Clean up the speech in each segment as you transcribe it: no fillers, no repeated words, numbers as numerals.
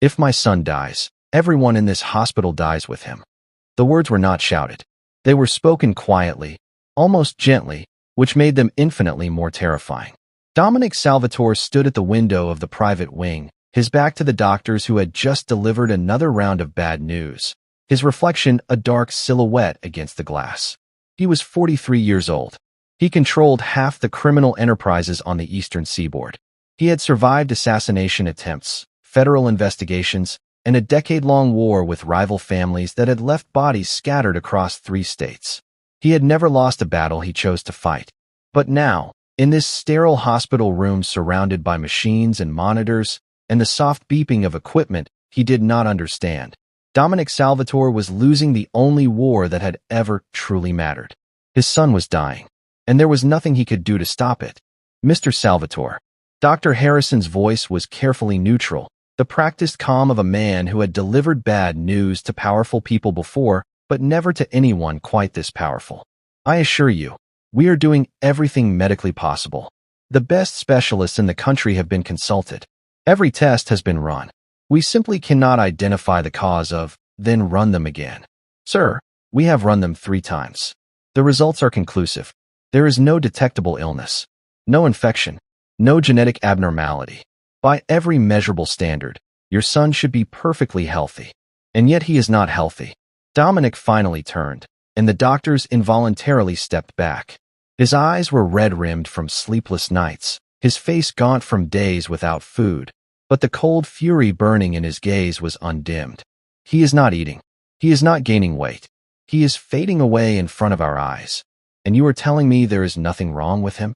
"If my son dies, everyone in this hospital dies with him." The words were not shouted. They were spoken quietly, almost gently, which made them infinitely more terrifying. Dominic Salvatore stood at the window of the private wing, his back to the doctors who had just delivered another round of bad news, his reflection a dark silhouette against the glass. He was 43 years old. He controlled half the criminal enterprises on the eastern seaboard. He had survived assassination attempts, federal investigations, and a decade-long war with rival families that had left bodies scattered across 3 states. He had never lost a battle he chose to fight. But now, in this sterile hospital room surrounded by machines and monitors, and the soft beeping of equipment he did not understand, Dominic Salvatore was losing the only war that had ever truly mattered. His son was dying, and there was nothing he could do to stop it. "Mr. Salvatore." Dr. Harrison's voice was carefully neutral, the practiced calm of a man who had delivered bad news to powerful people before, but never to anyone quite this powerful. "I assure you, we are doing everything medically possible. The best specialists in the country have been consulted. Every test has been run. We simply cannot identify the cause of, then run them again. Sir, we have run them 3 times. The results are conclusive. There is no detectable illness, no infection, no genetic abnormality. By every measurable standard, your son should be perfectly healthy. And yet he is not healthy." Dominic finally turned, and the doctors involuntarily stepped back. His eyes were red-rimmed from sleepless nights, his face gaunt from days without food, but the cold fury burning in his gaze was undimmed. "He is not eating. He is not gaining weight. He is fading away in front of our eyes. And you are telling me there is nothing wrong with him?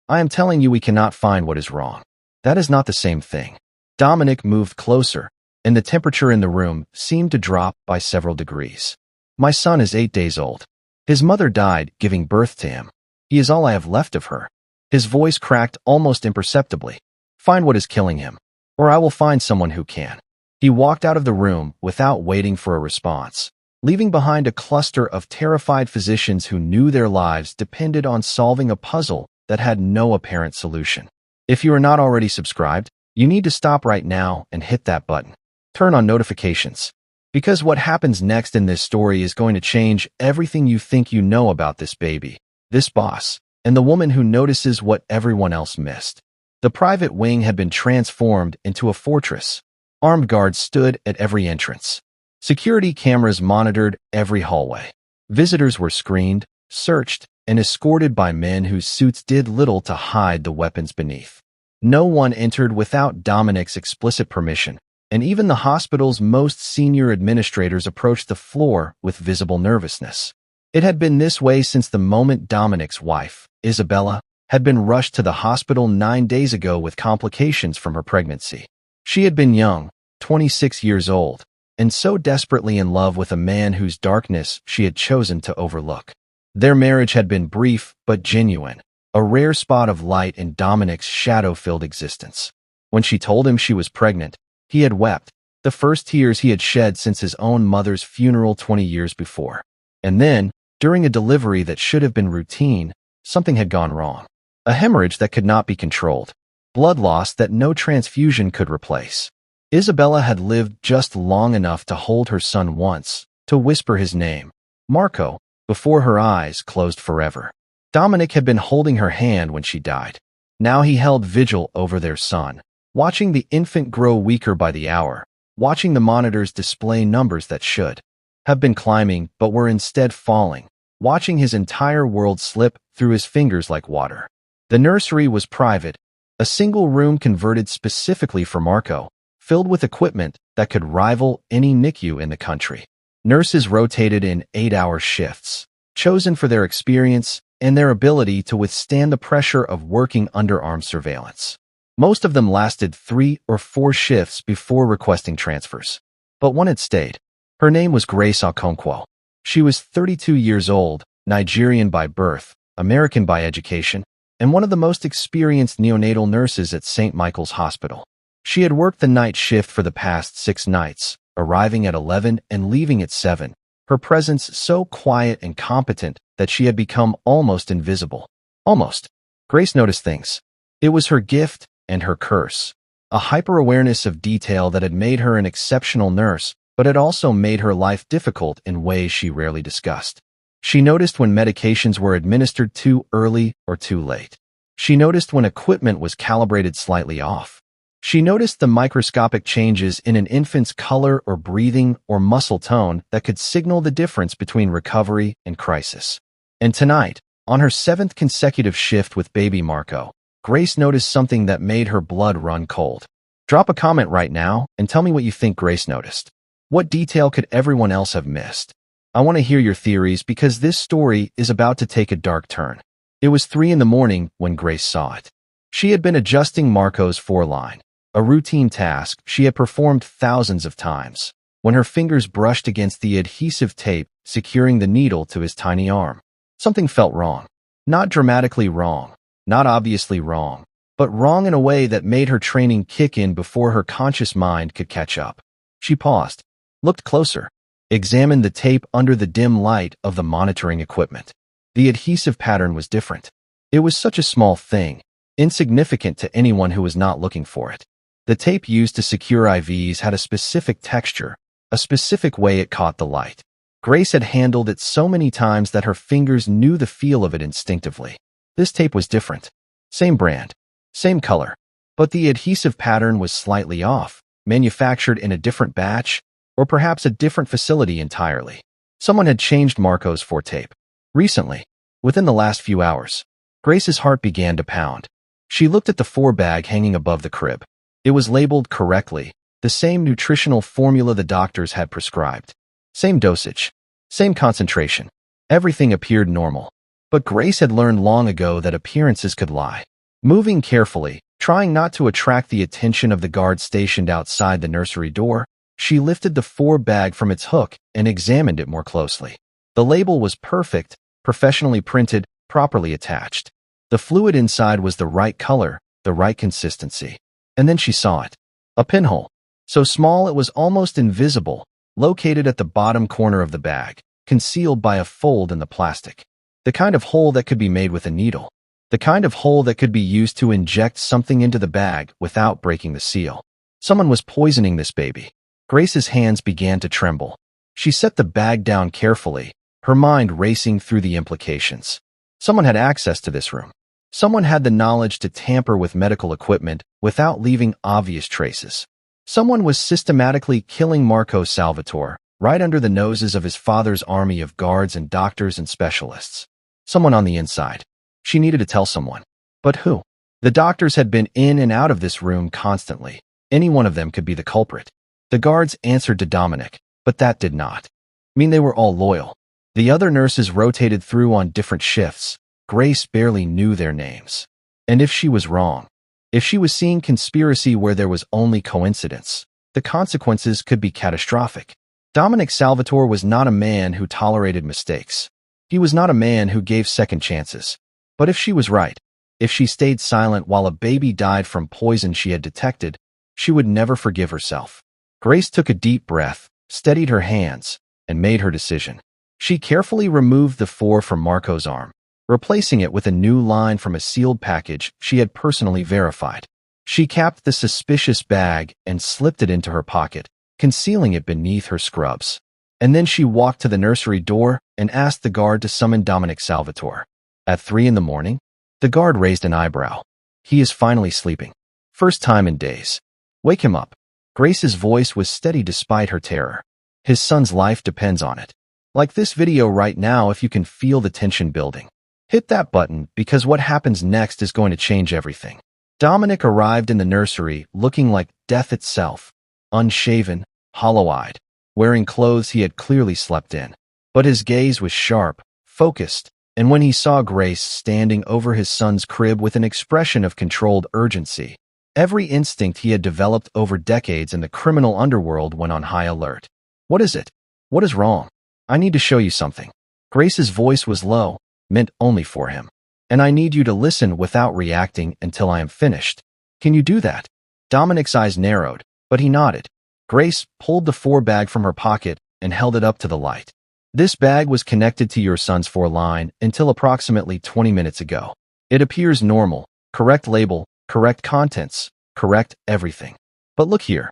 I am telling you we cannot find what is wrong. That is not the same thing." Dominic moved closer, and the temperature in the room seemed to drop by several degrees. "My son is 8 days old. His mother died giving birth to him. He is all I have left of her." His voice cracked almost imperceptibly. "Find what is killing him, or I will find someone who can." He walked out of the room without waiting for a response, leaving behind a cluster of terrified physicians who knew their lives depended on solving a puzzle that had no apparent solution. If you are not already subscribed, you need to stop right now and hit that button. Turn on notifications, because what happens next in this story is going to change everything you think you know about this baby, this boss, and the woman who notices what everyone else missed. The private wing had been transformed into a fortress. Armed guards stood at every entrance. Security cameras monitored every hallway. Visitors were screened, searched, and escorted by men whose suits did little to hide the weapons beneath. No one entered without Dominic's explicit permission, and even the hospital's most senior administrators approached the floor with visible nervousness. It had been this way since the moment Dominic's wife, Isabella, had been rushed to the hospital 9 days ago with complications from her pregnancy. She had been young, 26 years old, and so desperately in love with a man whose darkness she had chosen to overlook. Their marriage had been brief but genuine, a rare spot of light in Dominic's shadow-filled existence. When she told him she was pregnant, he had wept, the first tears he had shed since his own mother's funeral 20 years before. And then, during a delivery that should have been routine, something had gone wrong. A hemorrhage that could not be controlled, blood loss that no transfusion could replace. Isabella had lived just long enough to hold her son once, to whisper his name, Marco, before her eyes closed forever. Dominic had been holding her hand when she died. Now he held vigil over their son, watching the infant grow weaker by the hour, watching the monitors display numbers that should have been climbing but were instead falling, watching his entire world slip through his fingers like water. The nursery was private, a single room converted specifically for Marco, filled with equipment that could rival any NICU in the country. Nurses rotated in 8-hour shifts, chosen for their experience and their ability to withstand the pressure of working under armed surveillance. Most of them lasted 3 or 4 shifts before requesting transfers. But one had stayed. Her name was Grace Okonkwo. She was 32 years old, Nigerian by birth, American by education, and one of the most experienced neonatal nurses at St. Michael's Hospital. She had worked the night shift for the past 6 nights, arriving at 11 and leaving at 7, her presence so quiet and competent that she had become almost invisible. Almost. Grace noticed things. It was her gift and her curse. a hyper-awareness of detail that had made her an exceptional nurse, but had also made her life difficult in ways she rarely discussed. She noticed when medications were administered too early or too late. She noticed when equipment was calibrated slightly off. She noticed the microscopic changes in an infant's color or breathing or muscle tone that could signal the difference between recovery and crisis. And tonight, on her 7th consecutive shift with baby Marco, Grace noticed something that made her blood run cold. Drop a comment right now and tell me what you think Grace noticed. What detail could everyone else have missed? I want to hear your theories because this story is about to take a dark turn. It was 3 in the morning when Grace saw it. She had been adjusting Marco's foreline, a routine task she had performed thousands of times, when her fingers brushed against the adhesive tape securing the needle to his tiny arm. Something felt wrong. Not dramatically wrong, not obviously wrong, but wrong in a way that made her training kick in before her conscious mind could catch up. She paused, looked closer, examined the tape under the dim light of the monitoring equipment. The adhesive pattern was different. It was such a small thing, insignificant to anyone who was not looking for it. The tape used to secure IVs had a specific texture, a specific way it caught the light. Grace had handled it so many times that her fingers knew the feel of it instinctively. This tape was different. Same brand, same color, but the adhesive pattern was slightly off, manufactured in a different batch, or perhaps a different facility entirely. Someone had changed Marco's tape. Recently, within the last few hours, Grace's heart began to pound. She looked at the bag hanging above the crib. It was labeled correctly, the same nutritional formula the doctors had prescribed. Same dosage, same concentration. Everything appeared normal. But Grace had learned long ago that appearances could lie. Moving carefully, trying not to attract the attention of the guard stationed outside the nursery door, she lifted the bag from its hook and examined it more closely. The label was perfect, professionally printed, properly attached. The fluid inside was the right color, the right consistency. And then she saw it. A pinhole. So small it was almost invisible, located at the bottom corner of the bag, concealed by a fold in the plastic. The kind of hole that could be made with a needle. The kind of hole that could be used to inject something into the bag without breaking the seal. Someone was poisoning this baby. Grace's hands began to tremble. She set the bag down carefully, her mind racing through the implications. Someone had access to this room. Someone had the knowledge to tamper with medical equipment without leaving obvious traces. Someone was systematically killing Marco Salvatore right under the noses of his father's army of guards and doctors and specialists. Someone on the inside. She needed to tell someone. But who? The doctors had been in and out of this room constantly. Any one of them could be the culprit. The guards answered to Dominic, but that did not mean they were all loyal. The other nurses rotated through on different shifts. Grace barely knew their names. And if she was wrong, if she was seeing conspiracy where there was only coincidence, the consequences could be catastrophic. Dominic Salvatore was not a man who tolerated mistakes. He was not a man who gave second chances. But if she was right, if she stayed silent while a baby died from poison she had detected, she would never forgive herself. Grace took a deep breath, steadied her hands, and made her decision. She carefully removed the from Marco's arm, replacing it with a new line from a sealed package she had personally verified. She capped the suspicious bag and slipped it into her pocket, concealing it beneath her scrubs. And then she walked to the nursery door and asked the guard to summon Dominic Salvatore. At 3 in the morning, the guard raised an eyebrow. He is finally sleeping. First time in days. Wake him up. Grace's voice was steady despite her terror. His son's life depends on it. Like this video right now if you can feel the tension building. Hit that button because what happens next is going to change everything. Dominic arrived in the nursery looking like death itself. Unshaven, hollow-eyed, wearing clothes he had clearly slept in. But his gaze was sharp, focused, and when he saw Grace standing over his son's crib with an expression of controlled urgency, every instinct he had developed over decades in the criminal underworld went on high alert. What is it? What is wrong? I need to show you something. Grace's voice was low, meant only for him. And I need you to listen without reacting until I am finished. Can you do that? Dominic's eyes narrowed, but he nodded. Grace pulled the bag from her pocket and held it up to the light. This bag was connected to your son's line until approximately 20 minutes ago. It appears normal, correct label, correct contents, correct everything. But look here.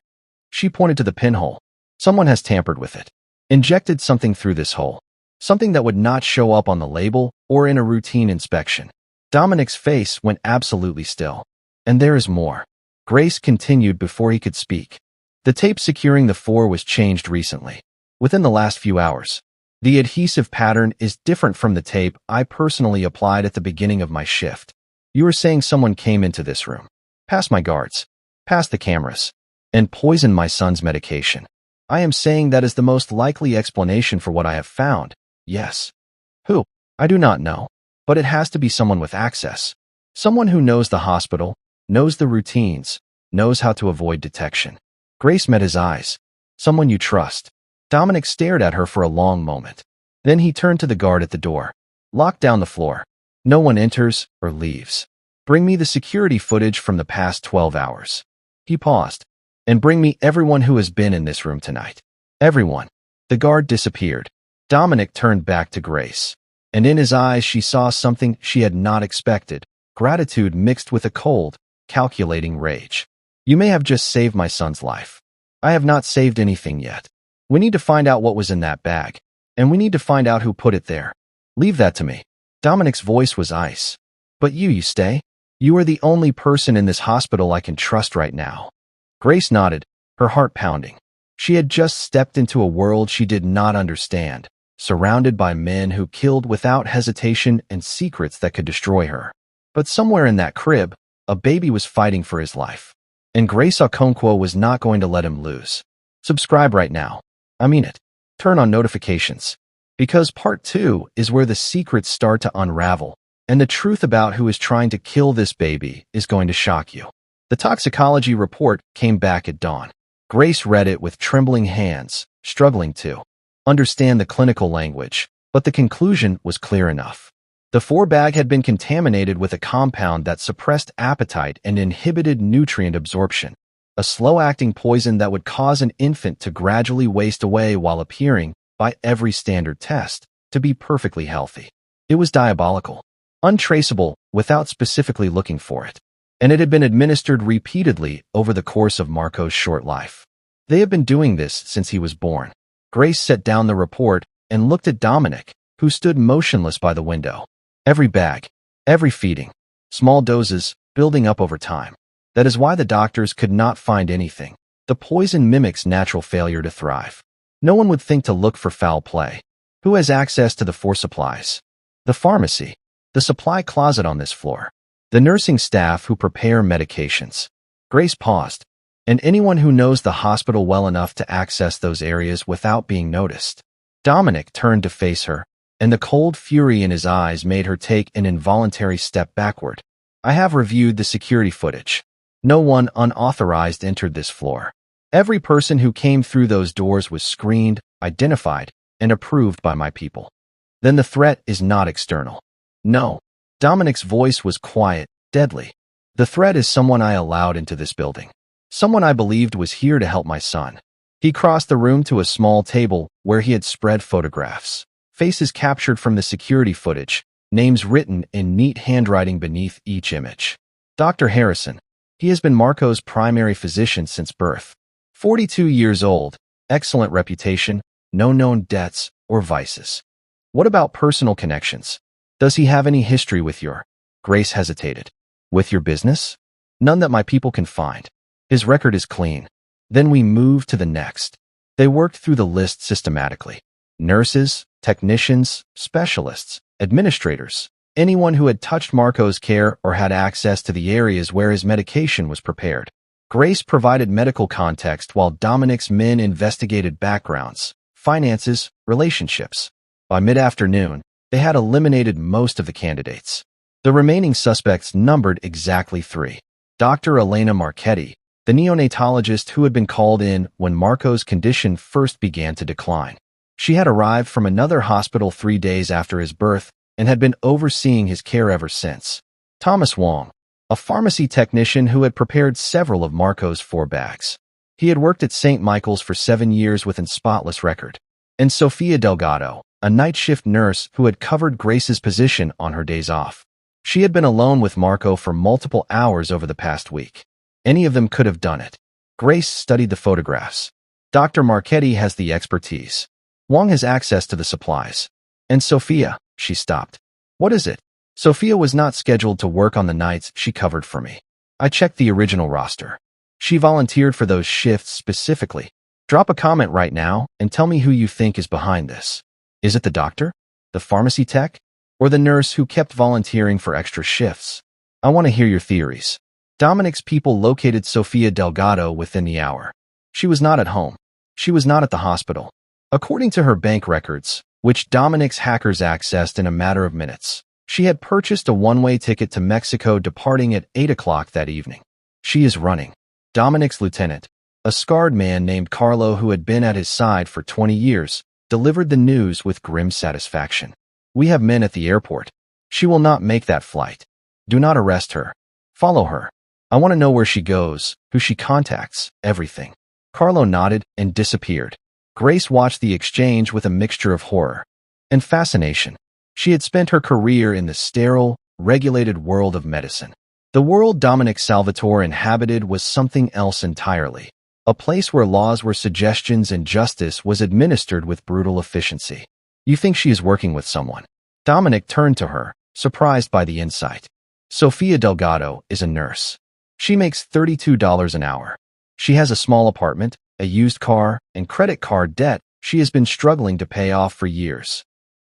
She pointed to the pinhole. Someone has tampered with it. Injected something through this hole. Something that would not show up on the label or in a routine inspection. Dominic's face went absolutely still. And there is more. Grace continued before he could speak. The tape securing the floor was changed recently. Within the last few hours. The adhesive pattern is different from the tape I personally applied at the beginning of my shift. You are saying someone came into this room, past my guards, past the cameras, and poisoned my son's medication. I am saying that is the most likely explanation for what I have found. Yes. Who? I do not know. But it has to be someone with access. Someone who knows the hospital, knows the routines, knows how to avoid detection. Grace met his eyes. Someone you trust. Dominic stared at her for a long moment. Then he turned to the guard at the door. Lock down the floor. No one enters or leaves. Bring me the security footage from the past 12 hours. He paused. And bring me everyone who has been in this room tonight. Everyone. The guard disappeared. Dominic turned back to Grace. And in his eyes she saw something she had not expected. Gratitude mixed with a cold, calculating rage. You may have just saved my son's life. I have not saved anything yet. We need to find out what was in that bag. And we need to find out who put it there. Leave that to me. Dominic's voice was ice. But you stay? You are the only person in this hospital I can trust right now. Grace nodded, her heart pounding. She had just stepped into a world she did not understand, surrounded by men who killed without hesitation and secrets that could destroy her. But somewhere in that crib, a baby was fighting for his life. And Grace Okonkwo was not going to let him lose. Subscribe right now. I mean it. Turn on notifications. Because part 2 is where the secrets start to unravel, and the truth about who is trying to kill this baby is going to shock you. The toxicology report came back at dawn. Grace read it with trembling hands, struggling to understand the clinical language, but the conclusion was clear enough. The 4-bag had been contaminated with a compound that suppressed appetite and inhibited nutrient absorption, a slow-acting poison that would cause an infant to gradually waste away while appearing, by every standard test, to be perfectly healthy. It was diabolical, untraceable without specifically looking for it, and it had been administered repeatedly over the course of Marco's short life. They had been doing this since he was born. Grace set down the report and looked at Dominic, who stood motionless by the window. Every bag, every feeding, small doses, building up over time. That is why the doctors could not find anything. The poison mimics natural failure to thrive. No one would think to look for foul play. Who has access to the 4 supplies? The pharmacy. The supply closet on this floor. The nursing staff who prepare medications. Grace paused. And anyone who knows the hospital well enough to access those areas without being noticed. Dominic turned to face her, and the cold fury in his eyes made her take an involuntary step backward. I have reviewed the security footage. No one unauthorized entered this floor. Every person who came through those doors was screened, identified, and approved by my people. Then the threat is not external. No. Dominic's voice was quiet, deadly. The threat is someone I allowed into this building. Someone I believed was here to help my son. He crossed the room to a small table where he had spread photographs. Faces captured from the security footage, names written in neat handwriting beneath each image. Dr. Harrison. He has been Marco's primary physician since birth. 42 years old, excellent reputation, no known debts or vices. What about personal connections? Does he have any history with your— Grace hesitated. With your business? None that my people can find. His record is clean. Then we moved to the next. They worked through the list systematically. Nurses, technicians, specialists, administrators, anyone who had touched Marco's care or had access to the areas where his medication was prepared. Grace provided medical context while Dominic's men investigated backgrounds, finances, relationships. By mid-afternoon, they had eliminated most of the candidates. The remaining suspects numbered exactly 3. Dr. Elena Marchetti, the neonatologist who had been called in when Marco's condition first began to decline. She had arrived from another hospital 3 days after his birth and had been overseeing his care ever since. Thomas Wong, a pharmacy technician who had prepared several of Marco's 4 bags. He had worked at St. Michael's for 7 years with a spotless record. And Sophia Delgado, a night shift nurse who had covered Grace's position on her days off. She had been alone with Marco for multiple hours over the past week. Any of them could have done it. Grace studied the photographs. Dr. Marchetti has the expertise. Wong has access to the supplies. And Sophia, she stopped. What is it? Sophia was not scheduled to work on the nights she covered for me. I checked the original roster. She volunteered for those shifts specifically. Drop a comment right now and tell me who you think is behind this. Is it the doctor? The pharmacy tech? Or the nurse who kept volunteering for extra shifts? I want to hear your theories. Dominic's people located Sofia Delgado within the hour. She was not at home. She was not at the hospital. According to her bank records, which Dominic's hackers accessed in a matter of minutes, she had purchased a one-way ticket to Mexico departing at 8 o'clock that evening. She is running. Dominic's lieutenant, a scarred man named Carlo who had been at his side for 20 years, delivered the news with grim satisfaction. We have men at the airport. She will not make that flight. Do not arrest her. Follow her. I want to know where she goes, who she contacts, everything. Carlo nodded and disappeared. Grace watched the exchange with a mixture of horror and fascination. She had spent her career in the sterile, regulated world of medicine. The world Dominic Salvatore inhabited was something else entirely, a place where laws were suggestions and justice was administered with brutal efficiency. You think she is working with someone? Dominic turned to her, surprised by the insight. Sofia Delgado is a nurse. She makes $32 an hour. She has a small apartment, a used car, and credit card debt she has been struggling to pay off for years.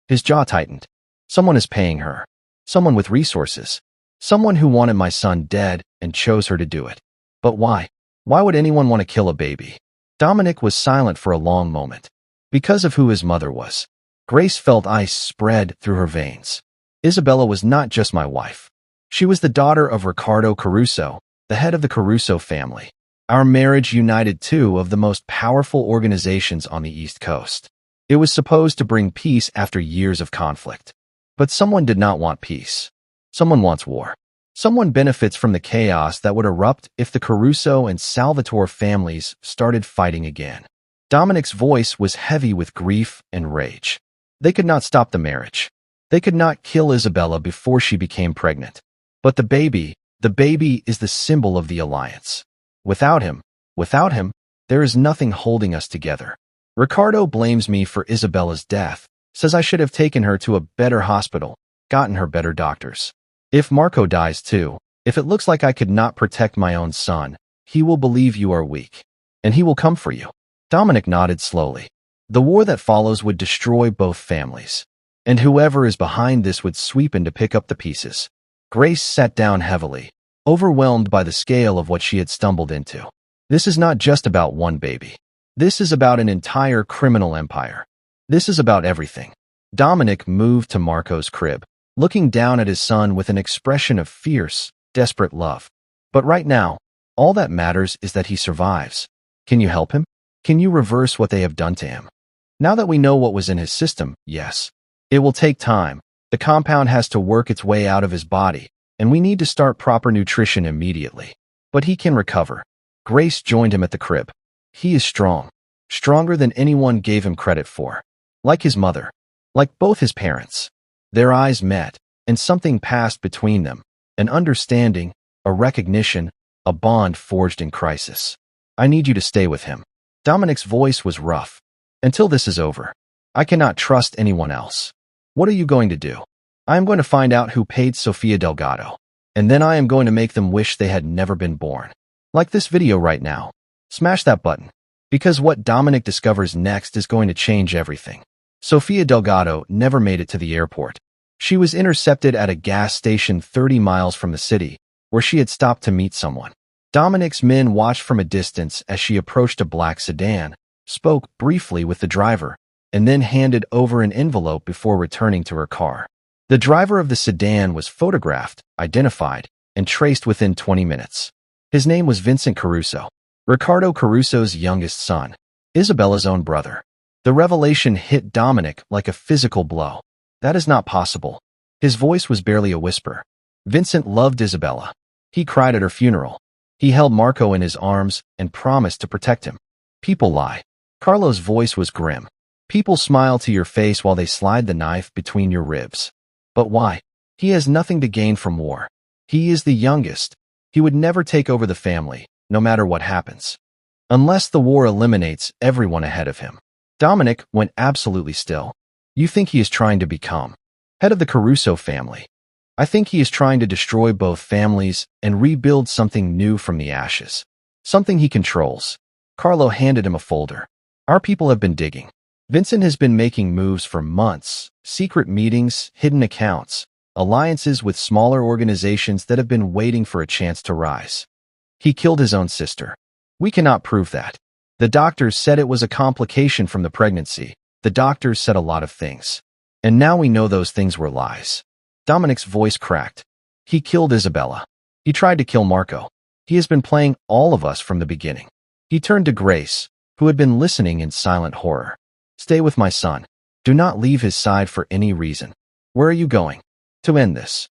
His jaw tightened. Someone is paying her. Someone with resources. Someone who wanted my son dead and chose her to do it. But why? Why would anyone want to kill a baby? Dominic was silent for a long moment. Because of who his mother was. Grace felt ice spread through her veins. Isabella was not just my wife. She was the daughter of Ricardo Caruso, the head of the Caruso family. Our marriage united two of the most powerful organizations on the East Coast. It was supposed to bring peace after years of conflict. But someone did not want peace. Someone wants war. Someone benefits from the chaos that would erupt if the Caruso and Salvatore families started fighting again. Dominic's voice was heavy with grief and rage. They could not stop the marriage. They could not kill Isabella before she became pregnant. But the baby is the symbol of the alliance. Without him, there is nothing holding us together. Ricardo blames me for Isabella's death, says I should have taken her to a better hospital, gotten her better doctors. If Marco dies too, if it looks like I could not protect my own son, he will believe you are weak, and he will come for you. Dominic nodded slowly. The war that follows would destroy both families, and whoever is behind this would sweep in to pick up the pieces. Grace sat down heavily, overwhelmed by the scale of what she had stumbled into. This is not just about one baby. This is about an entire criminal empire. This is about everything. Dominic moved to Marco's crib, looking down at his son with an expression of fierce, desperate love. But right now, all that matters is that he survives. Can you help him? Can you reverse what they have done to him? Now that we know what was in his system, yes. It will take time. The compound has to work its way out of his body, and we need to start proper nutrition immediately. But he can recover. Grace joined him at the crib. He is strong. Stronger than anyone gave him credit for. Like his mother. Like both his parents. Their eyes met, and something passed between them. An understanding, a recognition, a bond forged in crisis. I need you to stay with him. Dominic's voice was rough. Until this is over. I cannot trust anyone else. What are you going to do? I am going to find out who paid Sofia Delgado. And then I am going to make them wish they had never been born. Like this video right now. Smash that button. Because what Dominic discovers next is going to change everything. Sofia Delgado never made it to the airport. She was intercepted at a gas station 30 miles from the city, where she had stopped to meet someone. Dominic's men watched from a distance as she approached a black sedan, spoke briefly with the driver, and then handed over an envelope before returning to her car. The driver of the sedan was photographed, identified, and traced within 20 minutes. His name was Vincent Caruso, Ricardo Caruso's youngest son, Isabella's own brother. The revelation hit Dominic like a physical blow. That is not possible. His voice was barely a whisper. Vincent loved Isabella. He cried at her funeral. He held Marco in his arms and promised to protect him. People lie. Carlo's voice was grim. People smile to your face while they slide the knife between your ribs. But why? He has nothing to gain from war. He is the youngest. He would never take over the family, no matter what happens. Unless the war eliminates everyone ahead of him. Dominic went absolutely still. You think he is trying to become head of the Caruso family? I think he is trying to destroy both families and rebuild something new from the ashes. Something he controls. Carlo handed him a folder. Our people have been digging. Vincent has been making moves for months. Secret meetings, hidden accounts, alliances with smaller organizations that have been waiting for a chance to rise. He killed his own sister. We cannot prove that. The doctors said it was a complication from the pregnancy. The doctors said a lot of things. And now we know those things were lies. Dominic's voice cracked. He killed Isabella. He tried to kill Marco. He has been playing all of us from the beginning. He turned to Grace, who had been listening in silent horror. Stay with my son. Do not leave his side for any reason. Where are you going? To end this.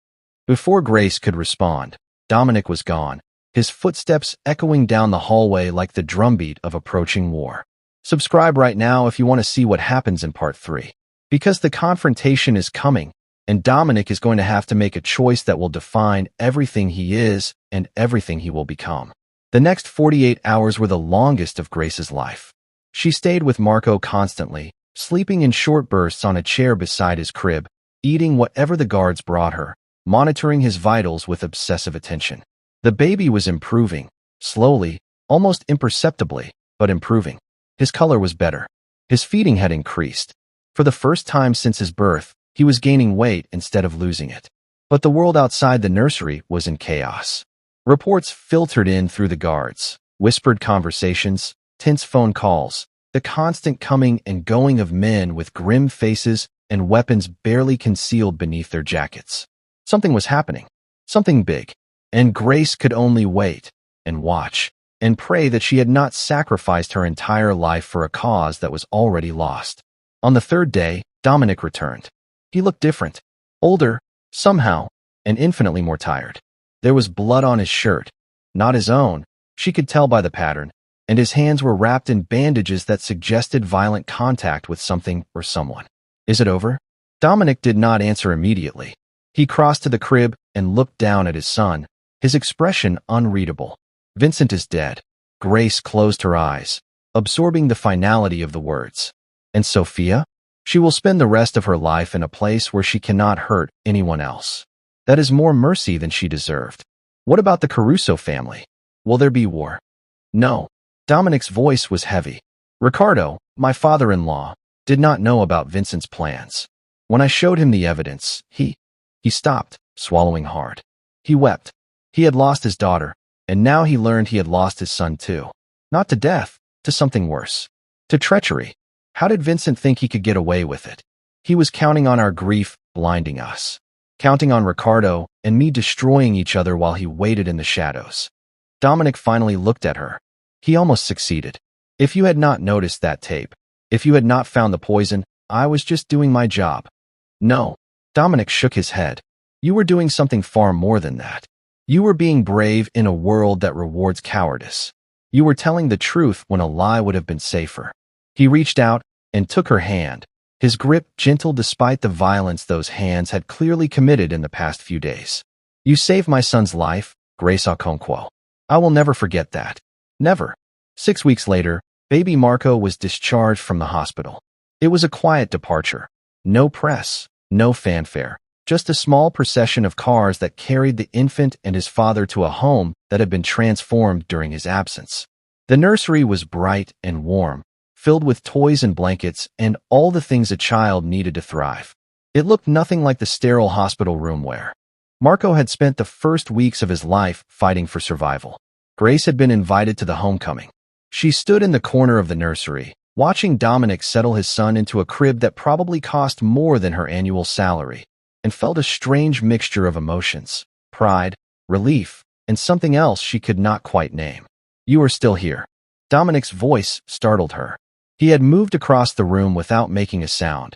Before Grace could respond, Dominic was gone, his footsteps echoing down the hallway like the drumbeat of approaching war. Subscribe right now if you want to see what happens in part 3. Because the confrontation is coming, and Dominic is going to have to make a choice that will define everything he is and everything he will become. The next 48 hours were the longest of Grace's life. She stayed with Marco constantly, sleeping in short bursts on a chair beside his crib, eating whatever the guards brought her, monitoring his vitals with obsessive attention. The baby was improving, slowly, almost imperceptibly, but improving. His color was better. His feeding had increased. For the first time since his birth, he was gaining weight instead of losing it. But the world outside the nursery was in chaos. Reports filtered in through the guards, whispered conversations, tense phone calls, the constant coming and going of men with grim faces and weapons barely concealed beneath their jackets. Something was happening. Something big. And Grace could only wait and watch and pray that she had not sacrificed her entire life for a cause that was already lost. On the third day, Dominic returned. He looked different, older, somehow, and infinitely more tired. There was blood on his shirt, not his own, she could tell by the pattern, and his hands were wrapped in bandages that suggested violent contact with something or someone. Is it over? Dominic did not answer immediately. He crossed to the crib and looked down at his son, his expression unreadable. Vincent is dead. Grace closed her eyes, absorbing the finality of the words. And Sophia? She will spend the rest of her life in a place where she cannot hurt anyone else. That is more mercy than she deserved. What about the Caruso family? Will there be war? No. Dominic's voice was heavy. Ricardo, my father-in-law, did not know about Vincent's plans. When I showed him the evidence, he stopped, swallowing hard. He wept. He had lost his daughter, and now he learned he had lost his son too. Not to death, to something worse. To treachery. How did Vincent think he could get away with it? He was counting on our grief blinding us. Counting on Ricardo and me destroying each other while he waited in the shadows. Dominic finally looked at her. He almost succeeded. If you had not noticed that tape, if you had not found the poison, I was just doing my job. No. Dominic shook his head. You were doing something far more than that. You were being brave in a world that rewards cowardice. You were telling the truth when a lie would have been safer. He reached out and took her hand, his grip gentle despite the violence those hands had clearly committed in the past few days. You saved my son's life, Grace Okonkwo. I will never forget that. Never. 6 weeks later, baby Marco was discharged from the hospital. It was a quiet departure. No press, no fanfare. Just a small procession of cars that carried the infant and his father to a home that had been transformed during his absence. The nursery was bright and warm, filled with toys and blankets and all the things a child needed to thrive. It looked nothing like the sterile hospital room where Marco had spent the first weeks of his life fighting for survival. Grace had been invited to the homecoming. She stood in the corner of the nursery, watching Dominic settle his son into a crib that probably cost more than her annual salary, and felt a strange mixture of emotions, pride, relief, and something else she could not quite name. You are still here. Dominic's voice startled her. He had moved across the room without making a sound.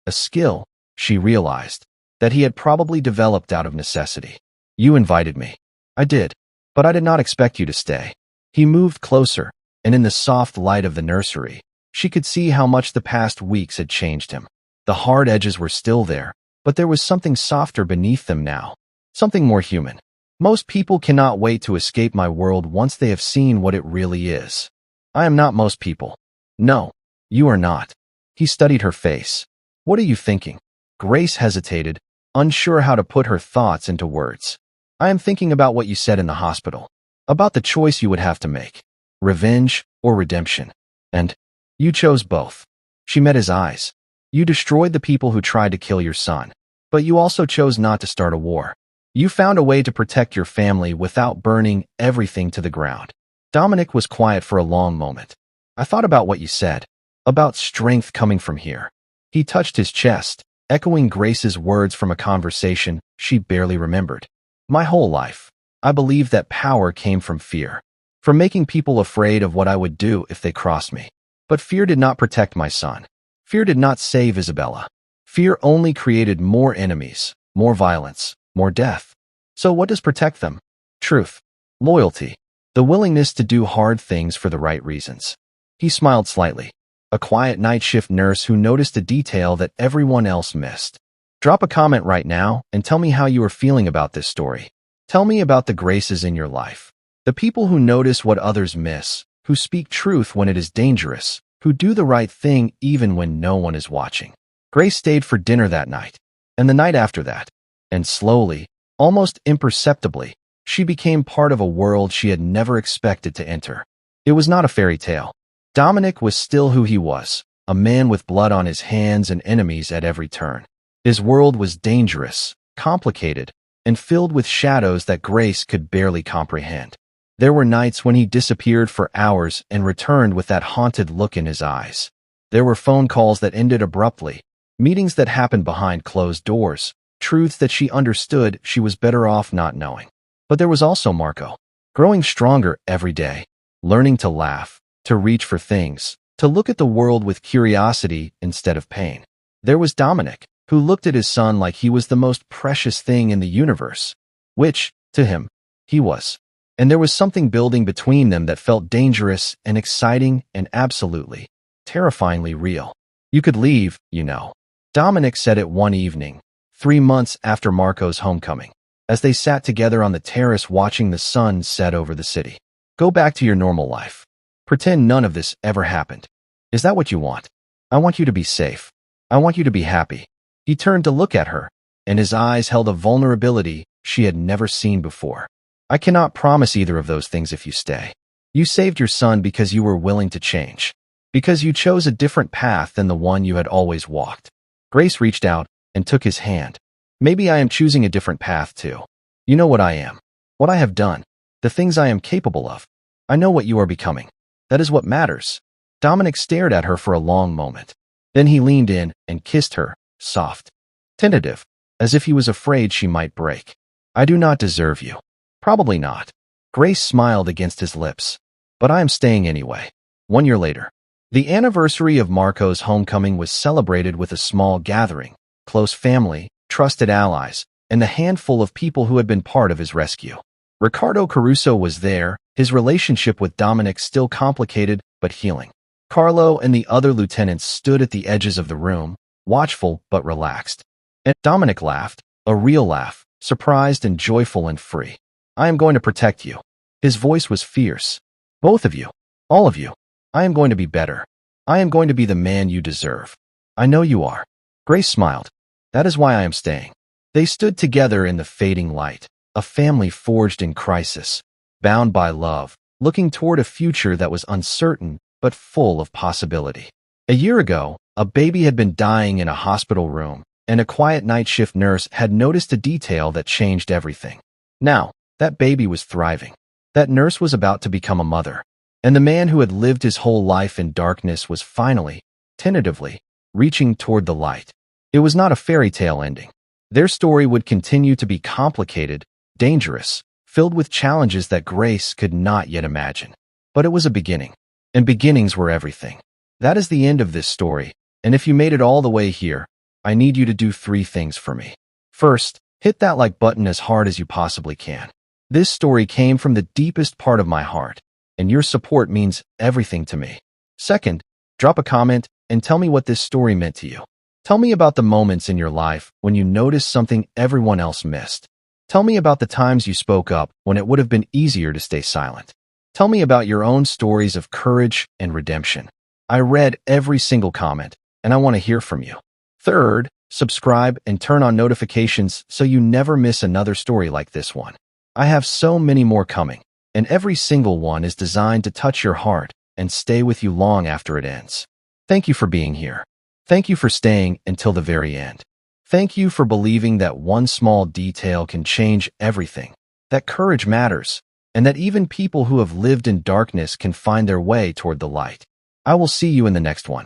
A skill, she realized, that he had probably developed out of necessity. You invited me. I did, but I did not expect you to stay. He moved closer, and in the soft light of the nursery, she could see how much the past weeks had changed him. The hard edges were still there, but there was something softer beneath them now, something more human. Most people cannot wait to escape my world once they have seen what it really is. I am not most people. No, you are not. He studied her face. What are you thinking? Grace hesitated, unsure how to put her thoughts into words. I am thinking about what you said in the hospital. About the choice you would have to make. Revenge or redemption. And you chose both. She met his eyes. You destroyed the people who tried to kill your son. But you also chose not to start a war. You found a way to protect your family without burning everything to the ground. Dominic was quiet for a long moment. I thought about what you said. About strength coming from here. He touched his chest, echoing Grace's words from a conversation she barely remembered. My whole life, I believed that power came from fear. From making people afraid of what I would do if they crossed me. But fear did not protect my son. Fear did not save Isabella. Fear only created more enemies, more violence, more death. So what does protect them? Truth. Loyalty. The willingness to do hard things for the right reasons. He smiled slightly. A quiet night shift nurse who noticed a detail that everyone else missed. Drop a comment right now and tell me how you are feeling about this story. Tell me about the Graces in your life. The people who notice what others miss, who speak truth when it is dangerous, who do the right thing even when no one is watching. Grace stayed for dinner that night, and the night after that, and slowly, almost imperceptibly, she became part of a world she had never expected to enter. It was not a fairy tale. Dominic was still who he was, a man with blood on his hands and enemies at every turn. His world was dangerous, complicated, and filled with shadows that Grace could barely comprehend. There were nights when he disappeared for hours and returned with that haunted look in his eyes. There were phone calls that ended abruptly, meetings that happened behind closed doors, truths that she understood she was better off not knowing. But there was also Marco, growing stronger every day, learning to laugh, to reach for things, to look at the world with curiosity instead of pain. There was Dominic, who looked at his son like he was the most precious thing in the universe, which, to him, he was. And there was something building between them that felt dangerous and exciting and absolutely, terrifyingly real. You could leave, you know. Dominic said it one evening, 3 months after Marco's homecoming, as they sat together on the terrace watching the sun set over the city. Go back to your normal life. Pretend none of this ever happened. Is that what you want? I want you to be safe. I want you to be happy. He turned to look at her, and his eyes held a vulnerability she had never seen before. I cannot promise either of those things if you stay. You saved your son because you were willing to change. Because you chose a different path than the one you had always walked. Grace reached out and took his hand. Maybe I am choosing a different path too. You know what I am. What I have done. The things I am capable of. I know what you are becoming. That is what matters. Dominic stared at her for a long moment. Then he leaned in and kissed her, soft, tentative, as if he was afraid she might break. I do not deserve you. Probably not. Grace smiled against his lips. But I am staying anyway. 1 year later. The anniversary of Marco's homecoming was celebrated with a small gathering, close family, trusted allies, and the handful of people who had been part of his rescue. Ricardo Caruso was there, his relationship with Dominic still complicated but healing. Carlo and the other lieutenants stood at the edges of the room, watchful but relaxed. And Dominic laughed, a real laugh, surprised and joyful and free. I am going to protect you. His voice was fierce. Both of you. All of you. I am going to be better. I am going to be the man you deserve. I know you are. Grace smiled. That is why I am staying. They stood together in the fading light, a family forged in crisis, bound by love, looking toward a future that was uncertain but full of possibility. A year ago, a baby had been dying in a hospital room, and a quiet night shift nurse had noticed a detail that changed everything. Now, that baby was thriving. That nurse was about to become a mother. And the man who had lived his whole life in darkness was finally, tentatively, reaching toward the light. It was not a fairy tale ending. Their story would continue to be complicated, dangerous, filled with challenges that Grace could not yet imagine. But it was a beginning. And beginnings were everything. That is the end of this story, and if you made it all the way here, I need you to do 3 things for me. First, hit that like button as hard as you possibly can. This story came from the deepest part of my heart, and your support means everything to me. Second, drop a comment and tell me what this story meant to you. Tell me about the moments in your life when you noticed something everyone else missed. Tell me about the times you spoke up when it would have been easier to stay silent. Tell me about your own stories of courage and redemption. I read every single comment, and I want to hear from you. Third, subscribe and turn on notifications so you never miss another story like this one. I have so many more coming, and every single one is designed to touch your heart and stay with you long after it ends. Thank you for being here. Thank you for staying until the very end. Thank you for believing that one small detail can change everything, that courage matters, and that even people who have lived in darkness can find their way toward the light. I will see you in the next one.